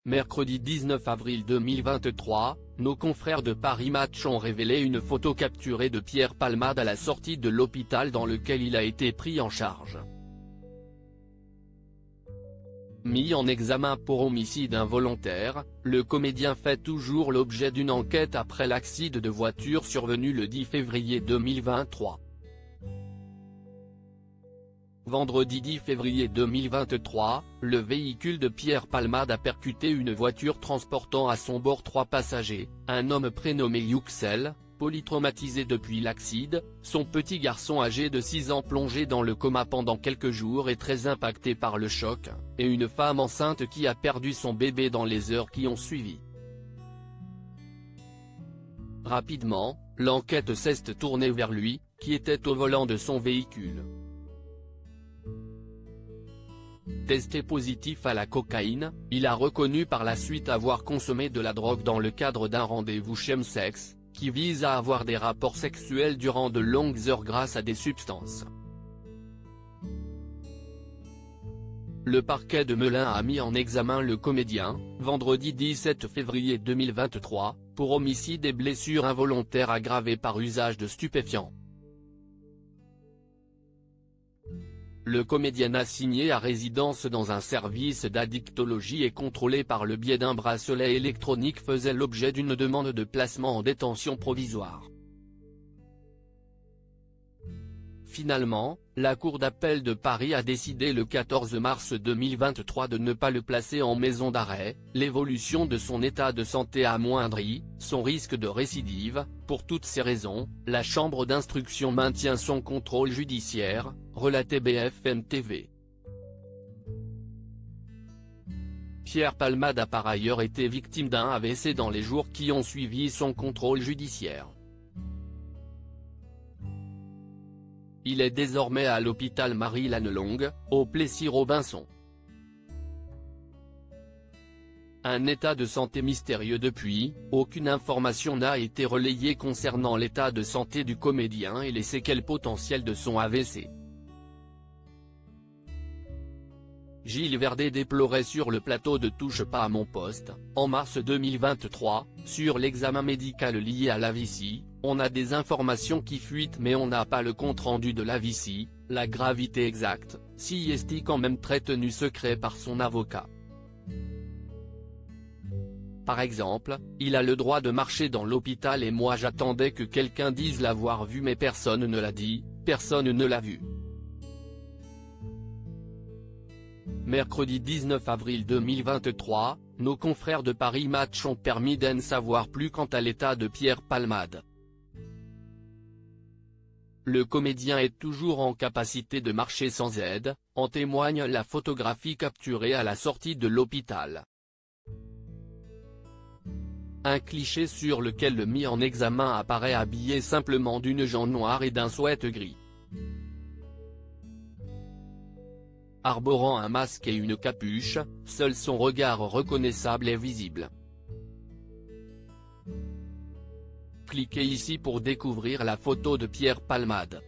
Mercredi 19 avril 2023, nos confrères de Paris Match ont révélé une photo capturée de Pierre Palmade à la sortie de l'hôpital dans lequel il a été pris en charge. Mis en examen pour homicide involontaire, le comédien fait toujours l'objet d'une enquête après l'accident de voiture survenu le 10 février 2023. Vendredi 10 février 2023, le véhicule de Pierre Palmade a percuté une voiture transportant à son bord 3 passagers, un homme prénommé Yuxel, polytraumatisé depuis l'accident, son petit garçon âgé de 6 ans plongé dans le coma pendant quelques jours et très impacté par le choc, et une femme enceinte qui a perdu son bébé dans les heures qui ont suivi. Rapidement, l'enquête s'est tournée vers lui, qui était au volant de son véhicule. Testé positif à la cocaïne, il a reconnu par la suite avoir consommé de la drogue dans le cadre d'un rendez-vous chemsex, qui vise à avoir des rapports sexuels durant de longues heures grâce à des substances. Le parquet de Melun a mis en examen le comédien, vendredi 17 février 2023, pour homicide et blessures involontaires aggravées par usage de stupéfiants. Le comédien assigné à résidence dans un service d'addictologie et contrôlé par le biais d'un bracelet électronique faisait l'objet d'une demande de placement en détention provisoire. Finalement, la Cour d'appel de Paris a décidé le 14 mars 2023 de ne pas le placer en maison d'arrêt, l'évolution de son état de santé amoindrit son risque de récidive. Pour toutes ces raisons, la chambre d'instruction maintient son contrôle judiciaire, relatait BFM TV. Pierre Palmade a par ailleurs été victime d'un AVC dans les jours qui ont suivi son contrôle judiciaire. Il est désormais à l'hôpital Marie-Lannelongue, au Plessis-Robinson. Un état de santé mystérieux depuis, aucune information n'a été relayée concernant l'état de santé du comédien et les séquelles potentielles de son AVC. Gilles Verdet déplorait sur le plateau de Touche pas à mon poste, en mars 2023, sur l'examen médical lié à l'AVC, on a des informations qui fuitent mais on n'a pas le compte-rendu de l'AVC, la gravité exacte, si est quand même très tenu secret par son avocat. Par exemple, il a le droit de marcher dans l'hôpital et moi j'attendais que quelqu'un dise l'avoir vu mais personne ne l'a dit, personne ne l'a vu. Mercredi 19 avril 2023, nos confrères de Paris Match ont permis d'en savoir plus quant à l'état de Pierre Palmade. Le comédien est toujours en capacité de marcher sans aide, en témoigne la photographie capturée à la sortie de l'hôpital. Un cliché sur lequel le mis en examen apparaît habillé simplement d'une jambe noire et d'un sweat gris. Arborant un masque et une capuche, seul son regard reconnaissable est visible. Cliquez ici pour découvrir la photo de Pierre Palmade.